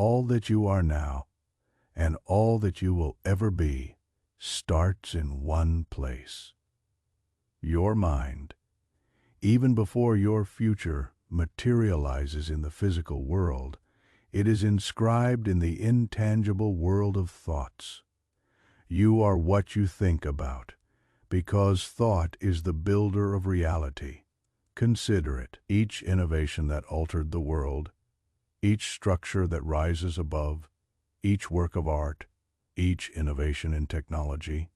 all that you are now and all that you will ever be starts in one place: your mind. Even before your future materializes in the physical world, it is inscribed in the intangible world of thoughts. You are what you think about, because thought is the builder of reality. Consider it. Each innovation that altered the world, each structure that rises above, each work of art, each innovation in technology.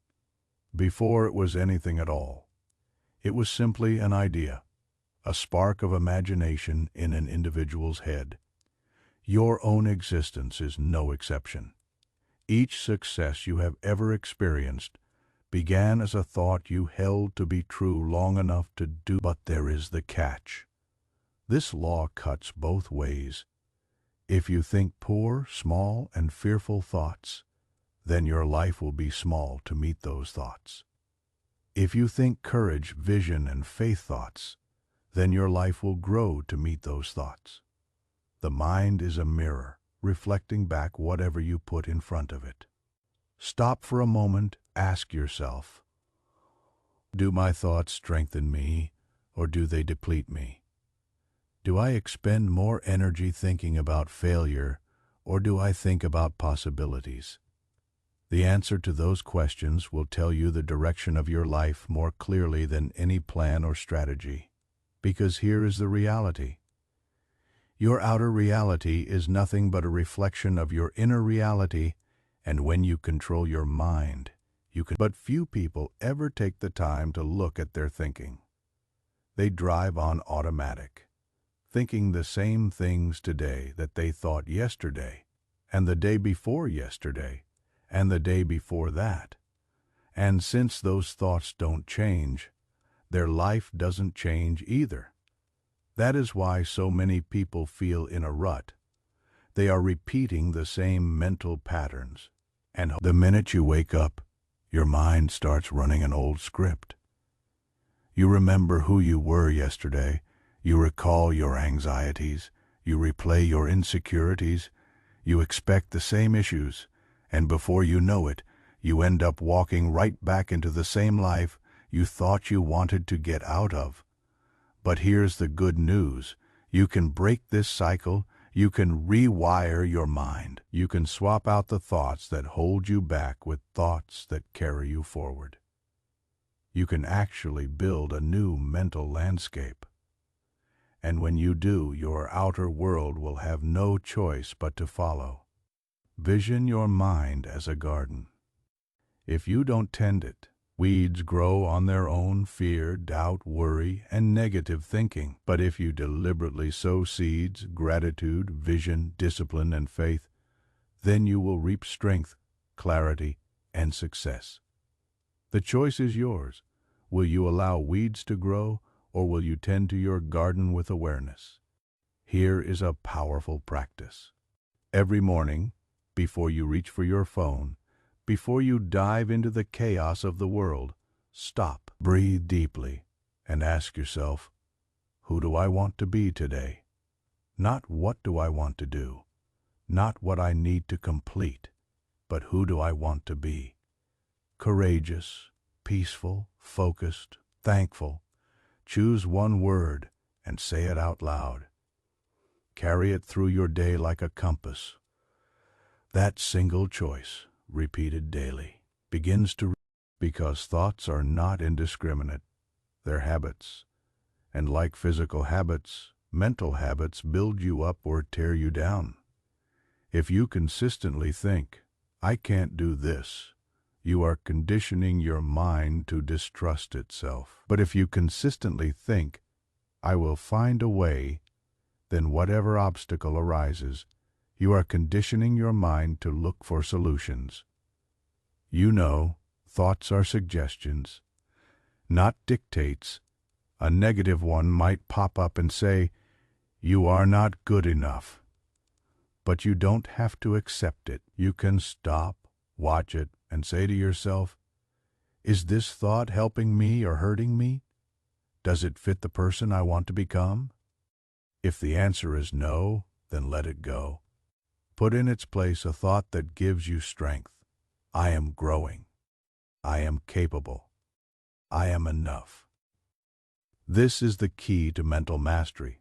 Before it was anything at all, it was simply an idea, a spark of imagination in an individual's head. Your own existence is no exception. Each success you have ever experienced began as a thought you held to be true long enough to do. But there is the catch. This law cuts both ways. If you think poor, small, and fearful thoughts, then your life will be small to meet those thoughts. If you think courage, vision, and faith thoughts, then your life will grow to meet those thoughts. The mind is a mirror, reflecting back whatever you put in front of it. Stop for a moment, ask yourself, do my thoughts strengthen me, or do they deplete me? Do I expend more energy thinking about failure, or do I think about possibilities? The answer to those questions will tell you the direction of your life more clearly than any plan or strategy. Because here is the reality. Your outer reality is nothing but a reflection of your inner reality, and when you control your mind, you can. But few people ever take the time to look at their thinking. They drive on automatic, thinking the same things today that they thought yesterday, and the day before yesterday, and the day before that. And since those thoughts don't change, their life doesn't change either. That is why so many people feel in a rut. They are repeating the same mental patterns. And the minute you wake up, your mind starts running an old script. You remember who you were yesterday. You recall your anxieties. You replay your insecurities. You expect the same issues. And before you know it, you end up walking right back into the same life you thought you wanted to get out of. But here's the good news. You can break this cycle. You can rewire your mind. You can swap out the thoughts that hold you back with thoughts that carry you forward. You can actually build a new mental landscape. And when you do, your outer world will have no choice but to follow. Vision your mind as a garden. If you don't tend it, weeds grow on their own: fear, doubt, worry, and negative thinking. But if you deliberately sow seeds, gratitude, vision, discipline, and faith, then you will reap strength, clarity, and success. The choice is yours. Will you allow weeds to grow, or will you tend to your garden with awareness? Here is a powerful practice. Every morning, before you reach for your phone, before you dive into the chaos of the world, stop, breathe deeply, and ask yourself, who do I want to be today? Not what do I want to do, not what I need to complete, but who do I want to be? Courageous, peaceful, focused, thankful. Choose one word and say it out loud. Carry it through your day like a compass. That single choice, repeated daily, begins to, because thoughts are not indiscriminate, they're habits. And like physical habits, mental habits build you up or tear you down. If you consistently think, I can't do this, you are conditioning your mind to distrust itself. But if you consistently think, I will find a way, then whatever obstacle arises, you are conditioning your mind to look for solutions. You know, thoughts are suggestions, not dictates. A negative one might pop up and say, you are not good enough. But you don't have to accept it. You can stop, watch it, and say to yourself, is this thought helping me or hurting me? Does it fit the person I want to become? If the answer is no, then let it go. Put in its place a thought that gives you strength. I am growing. I am capable. I am enough. This is the key to mental mastery,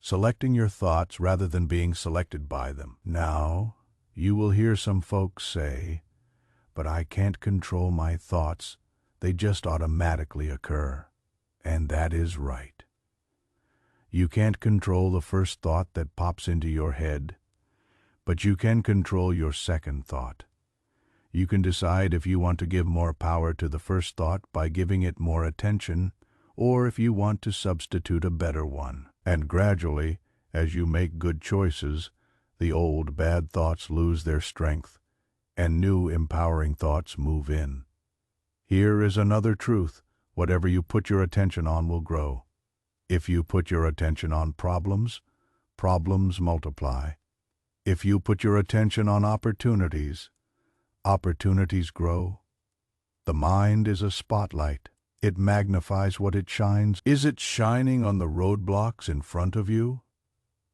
selecting your thoughts rather than being selected by them. Now, you will hear some folks say, "But I can't control my thoughts, they just automatically occur." And that is right. You can't control the first thought that pops into your head, but you can control your second thought. You can decide if you want to give more power to the first thought by giving it more attention, or if you want to substitute a better one. And gradually, as you make good choices, the old bad thoughts lose their strength, and new empowering thoughts move in. Here is another truth: whatever you put your attention on will grow. If you put your attention on problems, problems multiply. If you put your attention on opportunities, opportunities grow. The mind is a spotlight. It magnifies what it shines. Is it shining on the roadblocks in front of you?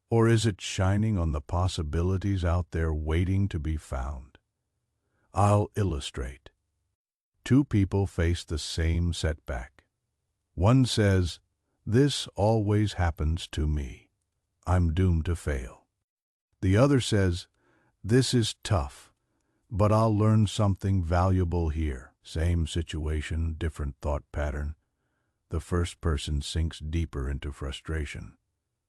Or is it shining on the possibilities out there waiting to be found? I'll illustrate. Two people face the same setback. One says, "This always happens to me. I'm doomed to fail." The other says, "This is tough, but I'll learn something valuable here." Same situation, different thought pattern. The first person sinks deeper into frustration.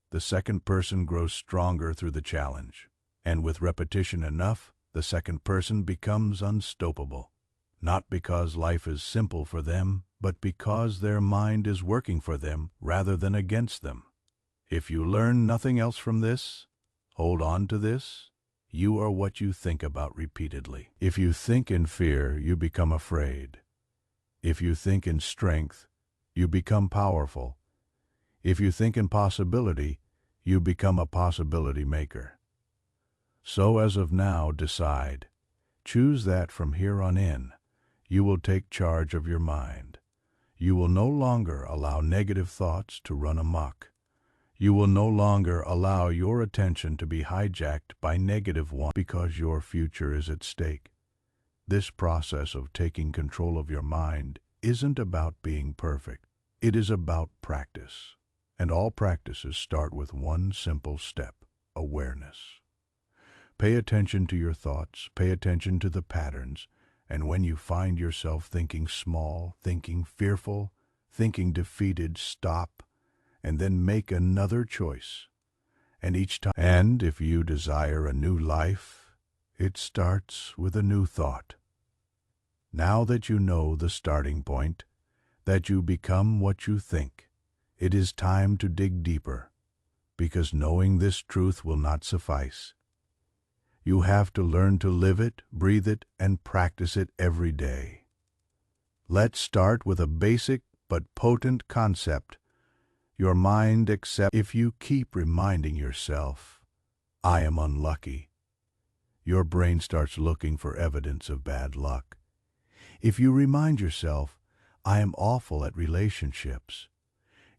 The second person grows stronger through the challenge. And with repetition enough, the second person becomes unstoppable. Not because life is simple for them, but because their mind is working for them rather than against them. If you learn nothing else from this, hold on to this: you are what you think about repeatedly. If you think in fear, you become afraid. If you think in strength, you become powerful. If you think in possibility, you become a possibility maker. So as of now, decide. Choose that from here on in, you will take charge of your mind. You will no longer allow negative thoughts to run amok. You will no longer allow your attention to be hijacked by negative ones because your future is at stake. This process of taking control of your mind isn't about being perfect. It is about practice. And all practices start with one simple step: awareness. Pay attention to your thoughts, pay attention to the patterns, and when you find yourself thinking small, thinking fearful, thinking defeated, stop, and then make another choice. And each time, and if you desire a new life, it starts with a new thought. Now that you know the starting point, that you become what you think, it is time to dig deeper, because knowing this truth will not suffice. You have to learn to live it, breathe it, and practice it every day. Let's start with a basic but potent concept. Your mind accepts. If you keep reminding yourself, "I am unlucky," your brain starts looking for evidence of bad luck. If you remind yourself, "I am awful at relationships,"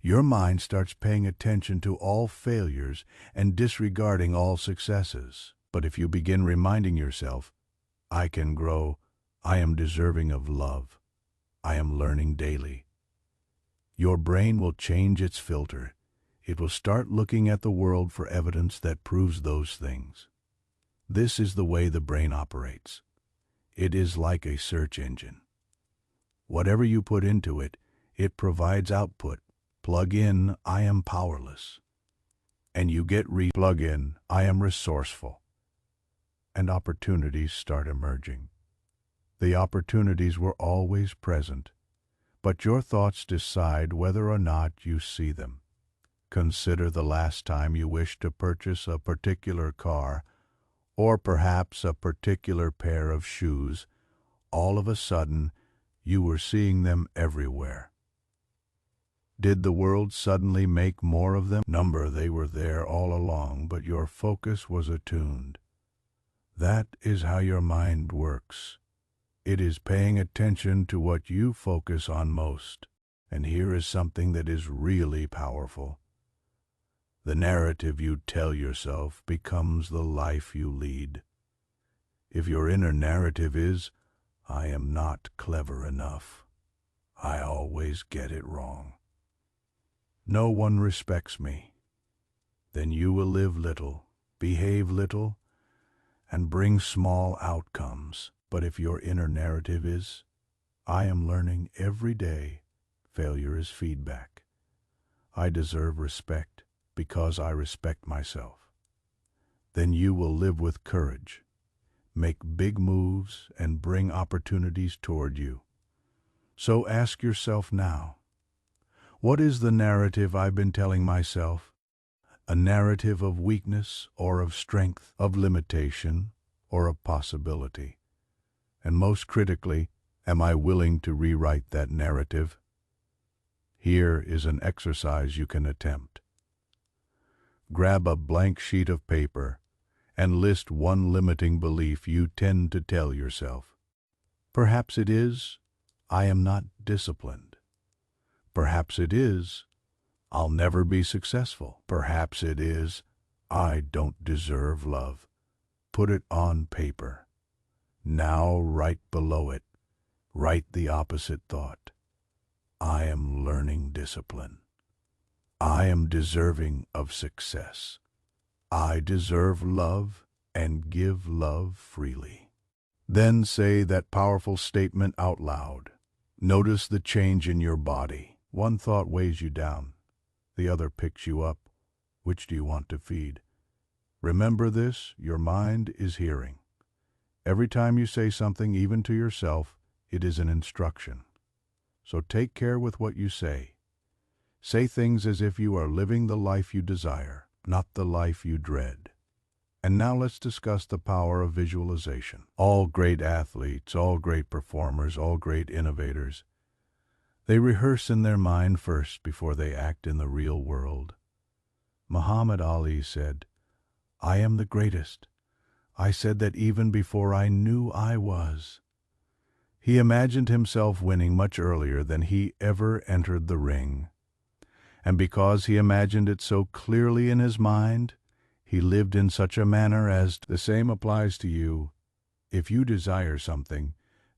your mind starts paying attention to all failures and disregarding all successes. But if you begin reminding yourself, "I can grow, I am deserving of love, I am learning daily," your brain will change its filter. It will start looking at the world for evidence that proves those things. This is the way the brain operates. It is like a search engine. Whatever you put into it, it provides output. Plug in, "I am powerless," and you get plug in, "I am resourceful," and opportunities start emerging. The opportunities were always present, but your thoughts decide whether or not you see them. Consider the last time you wished to purchase a particular car, or perhaps a particular pair of shoes. All of a sudden, you were seeing them everywhere. Did the world suddenly make more of them? No, they were there all along, but your focus was attuned. That is how your mind works. It is paying attention to what you focus on most. And here is something that is really powerful. The narrative you tell yourself becomes the life you lead. If your inner narrative is, "I am not clever enough. I always get it wrong. No one respects me," then you will live little, behave little, and bring small outcomes. But if your inner narrative is, "I am learning every day. Failure is feedback. I deserve respect because I respect myself," then you will live with courage, make big moves, and bring opportunities toward you. So ask yourself now, what is the narrative I've been telling myself? A narrative of weakness or of strength, of limitation or of possibility? And most critically, am I willing to rewrite that narrative? Here is an exercise you can attempt. Grab a blank sheet of paper and list one limiting belief you tend to tell yourself. Perhaps it is, "I am not disciplined." Perhaps it is, "I'll never be successful." Perhaps it is, "I don't deserve love." Put it on paper. Now, right below it, write the opposite thought. "I am learning discipline. I am deserving of success. I deserve love and give love freely." Then say that powerful statement out loud. Notice the change in your body. One thought weighs you down. The other picks you up. Which do you want to feed? Remember this, your mind is hearing. Every time you say something, even to yourself, it is an instruction. So take care with what you say. Say things as if you are living the life you desire, not the life you dread. And now let's discuss the power of visualization. All great athletes, all great performers, all great innovators, they rehearse in their mind first before they act in the real world. Muhammad Ali said, "I am the greatest. I said that even before I knew I was." He imagined himself winning much earlier than he ever entered the ring. And because he imagined it so clearly in his mind, he lived in such a manner as the same applies to you. If you desire something,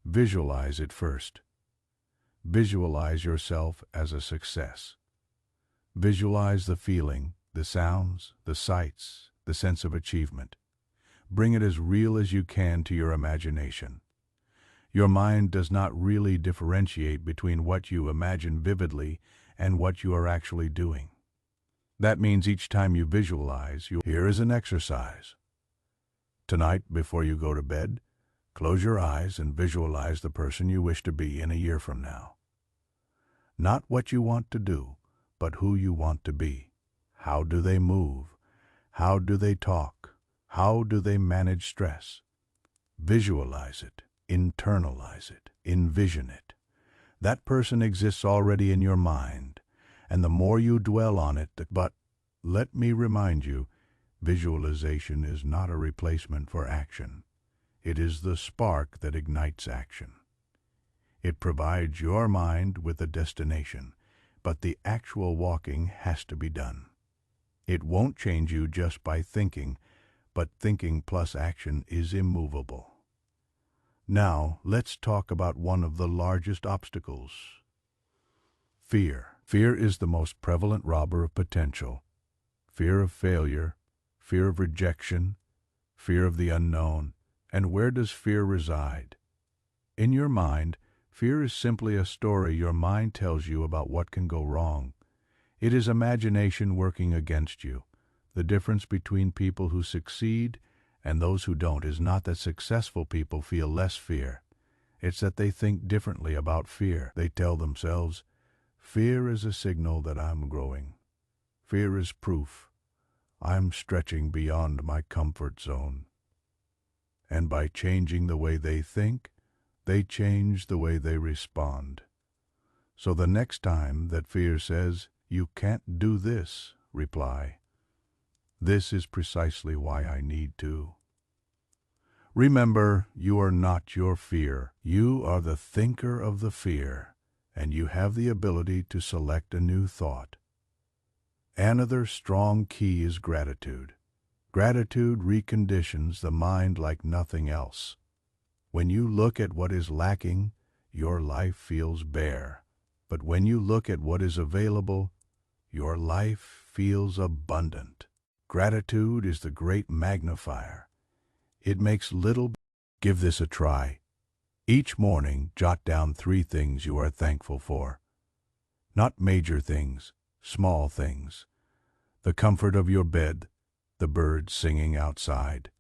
visualize it first. Visualize yourself as a success. Visualize the feeling, the sounds, the sights, the sense of achievement. Bring it as real as you can to your imagination. Your mind does not really differentiate between what you imagine vividly and what you are actually doing. That means each time you visualize, here is an exercise. Tonight, before you go to bed, close your eyes and visualize the person you wish to be in a year from now. Not what you want to do, but who you want to be. How do they move? How do they talk? How do they manage stress? Visualize it, internalize it, envision it. That person exists already in your mind, and the more you dwell on it, but let me remind you, visualization is not a replacement for action. It is the spark that ignites action. It provides your mind with a destination, but the actual walking has to be done. It won't change you just by thinking, but thinking plus action is immovable. Now, let's talk about one of the largest obstacles. Fear. Fear is the most prevalent robber of potential. Fear of failure, fear of rejection, fear of the unknown. And where does fear reside? In your mind, fear is simply a story your mind tells you about what can go wrong. It is imagination working against you. The difference between people who succeed and those who don't is not that successful people feel less fear. It's that they think differently about fear. They tell themselves, "Fear is a signal that I'm growing. Fear is proof I'm stretching beyond my comfort zone." And by changing the way they think, they change the way they respond. So the next time that fear says, "You can't do this," reply, "This is precisely why I need to." Remember, you are not your fear. You are the thinker of the fear, and you have the ability to select a new thought. Another strong key is gratitude. Gratitude reconditions the mind like nothing else. When you look at what is lacking, your life feels bare. But when you look at what is available, your life feels abundant. Gratitude is the great magnifier. It makes little. Give this a try. Each morning, jot down 3 things you are thankful for. Not major things, small things. The comfort of your bed, the birds singing outside.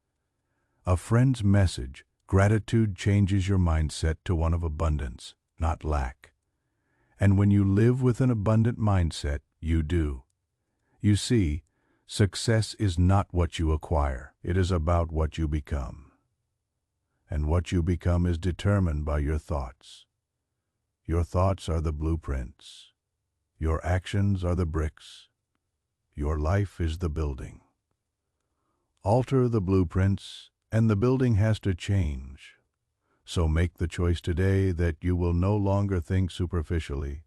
A friend's message. Gratitude changes your mindset to one of abundance, not lack. And when you live with an abundant mindset, you do. You see, success is not what you acquire. It is about what you become. And what you become is determined by your thoughts. Your thoughts are the blueprints. Your actions are the bricks. Your life is the building. Alter the blueprints, and the building has to change. So make the choice today that you will no longer think superficially.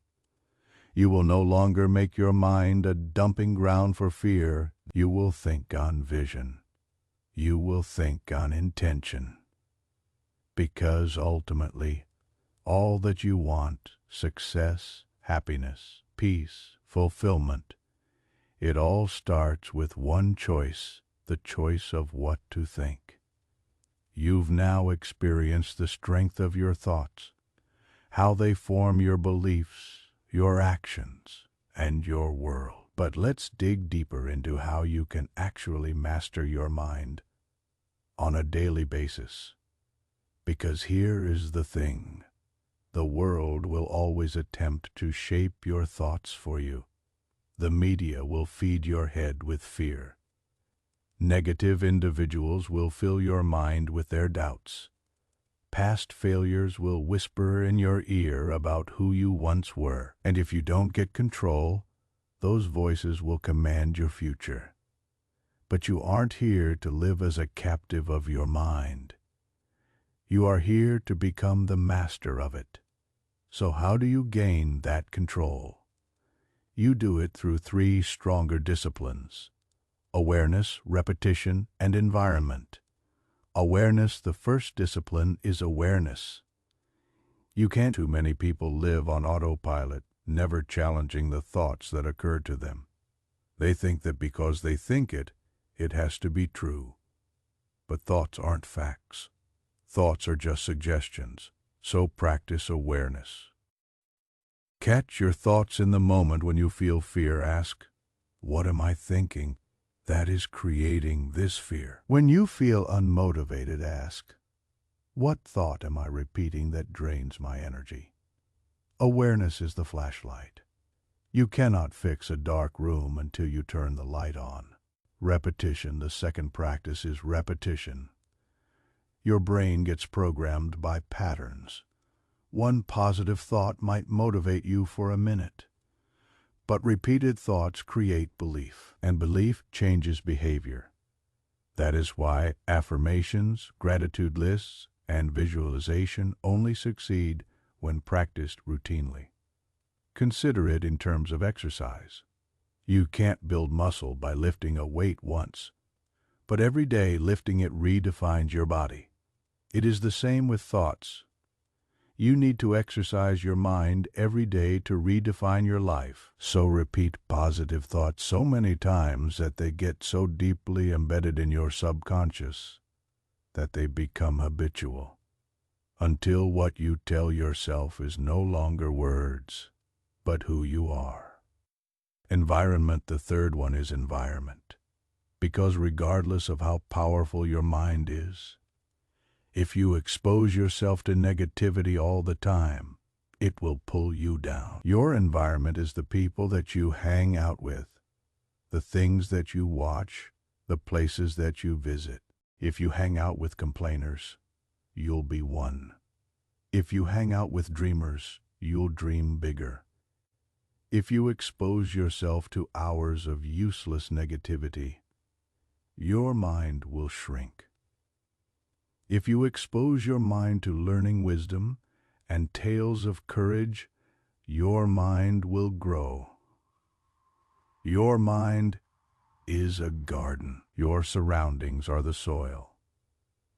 You will no longer make your mind a dumping ground for fear. You will think on vision. You will think on intention. Because ultimately, all that you want, success, happiness, peace, fulfillment, it all starts with one choice, the choice of what to think. You've now experienced the strength of your thoughts, how they form your beliefs, your actions, and your world. But let's dig deeper into how you can actually master your mind on a daily basis. Because here is the thing. The world will always attempt to shape your thoughts for you. The media will feed your head with fear. Negative individuals will fill your mind with their doubts. Past failures will whisper in your ear about who you once were. And if you don't get control, those voices will command your future. But you aren't here to live as a captive of your mind. You are here to become the master of it. So how do you gain that control? You do it through 3 stronger disciplines: awareness, repetition, and environment. Awareness, the first discipline, is awareness. You can't. Too many people live on autopilot, never challenging the thoughts that occur to them. They think that because they think it, it has to be true. But thoughts aren't facts. Thoughts are just suggestions, so practice awareness. Catch your thoughts in the moment when you feel fear. Ask, what am I thinking that is creating this fear? When you feel unmotivated, ask, what thought am I repeating that drains my energy? Awareness is the flashlight. You cannot fix a dark room until you turn the light on. Repetition, the second practice, is repetition. Your brain gets programmed by patterns. One positive thought might motivate you for a minute. But repeated thoughts create belief, and belief changes behavior. That is why affirmations, gratitude lists, and visualization only succeed when practiced routinely. Consider it in terms of exercise. You can't build muscle by lifting a weight once, but every day lifting it redefines your body. It is the same with thoughts. You need to exercise your mind every day to redefine your life. So repeat positive thoughts so many times that they get so deeply embedded in your subconscious that they become habitual, until what you tell yourself is no longer words, but who you are. Environment, the third one, is environment. Because regardless of how powerful your mind is, if you expose yourself to negativity all the time, it will pull you down. Your environment is the people that you hang out with, the things that you watch, the places that you visit. If you hang out with complainers, you'll be one. If you hang out with dreamers, you'll dream bigger. If you expose yourself to hours of useless negativity, your mind will shrink. If you expose your mind to learning wisdom and tales of courage, your mind will grow. Your mind is a garden. Your surroundings are the soil.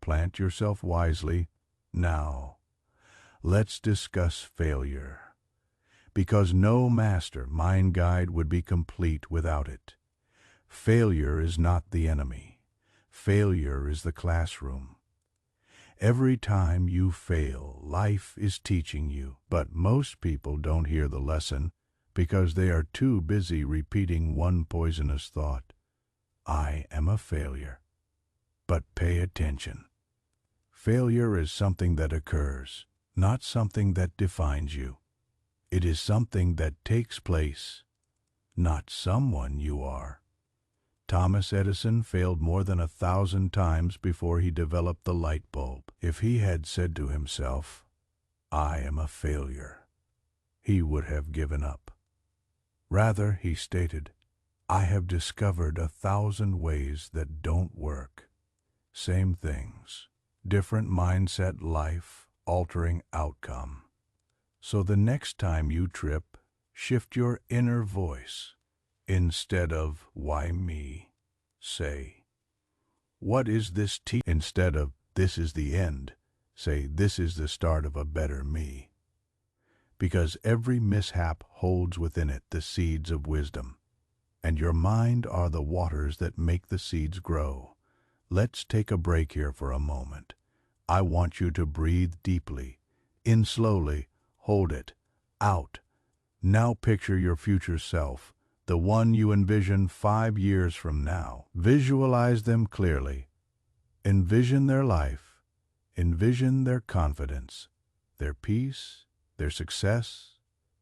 Plant yourself wisely. Now, let's discuss failure, because no master mind guide would be complete without it. Failure is not the enemy. Failure is the classroom. Every time you fail, life is teaching you, but most people don't hear the lesson because they are too busy repeating one poisonous thought: I am a failure. But pay attention. Failure is something that occurs, not something that defines you. It is something that takes place, not someone you are. Thomas Edison failed more than 1,000 times before he developed the light bulb. If he had said to himself, I am a failure, he would have given up. Rather, he stated, I have discovered 1,000 ways that don't work. Same things, different mindset, life, altering outcome. So the next time you trip, shift your inner voice. Instead of, why me? Say, what is this Instead of, this is the end, say, this is the start of a better me. Because every mishap holds within it the seeds of wisdom, and your mind are the waters that make the seeds grow. Let's take a break here for a moment. I want you to breathe deeply, in slowly, hold it, out. Now picture your future self, the one you envision 5 years from now. Visualize them clearly. Envision their life. Envision their confidence, their peace, their success,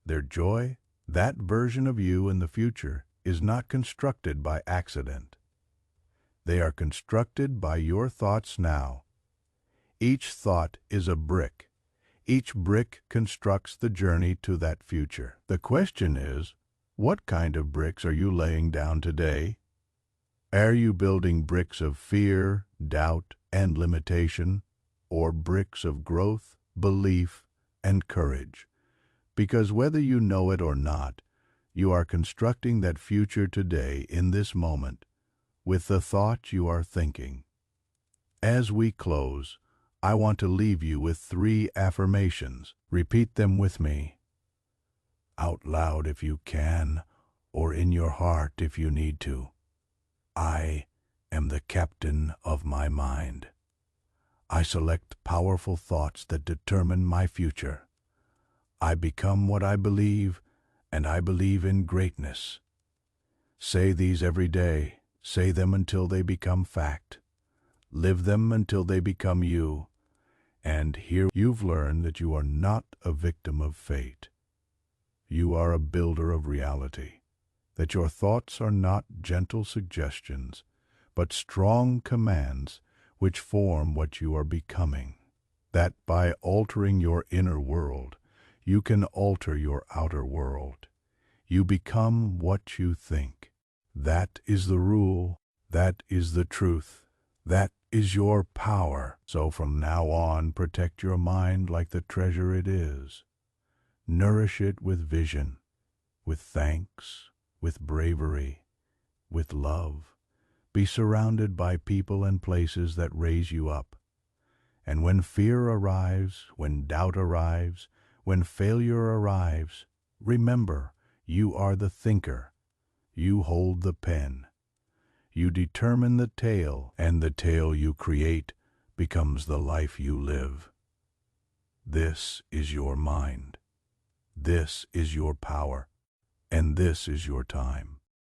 their joy. That version of you in the future is not constructed by accident. They are constructed by your thoughts now. Each thought is a brick. Each brick constructs the journey to that future. The question is, what kind of bricks are you laying down today? Are you building bricks of fear, doubt, and limitation, or bricks of growth, belief, and courage? Because whether you know it or not, you are constructing that future today in this moment with the thought you are thinking. As we close, I want to leave you with 3 affirmations. Repeat them with me, out loud if you can, or in your heart if you need to. I am the captain of my mind. I select powerful thoughts that determine my future. I become what I believe, and I believe in greatness. Say these every day. Say them until they become fact. Live them until they become you. And here you've learned that you are not a victim of fate. You are a builder of reality. That your thoughts are not gentle suggestions, but strong commands which form what you are becoming. That by altering your inner world, you can alter your outer world. You become what you think. That is the rule. That is the truth. That is your power. So from now on, protect your mind like the treasure it is. Nourish it with vision, with thanks, with bravery, with love. Be surrounded by people and places that raise you up. And when fear arrives, when doubt arrives, when failure arrives, remember, you are the thinker. You hold the pen. You determine the tale, and the tale you create becomes the life you live. This is your mind. This is your power, and this is your time.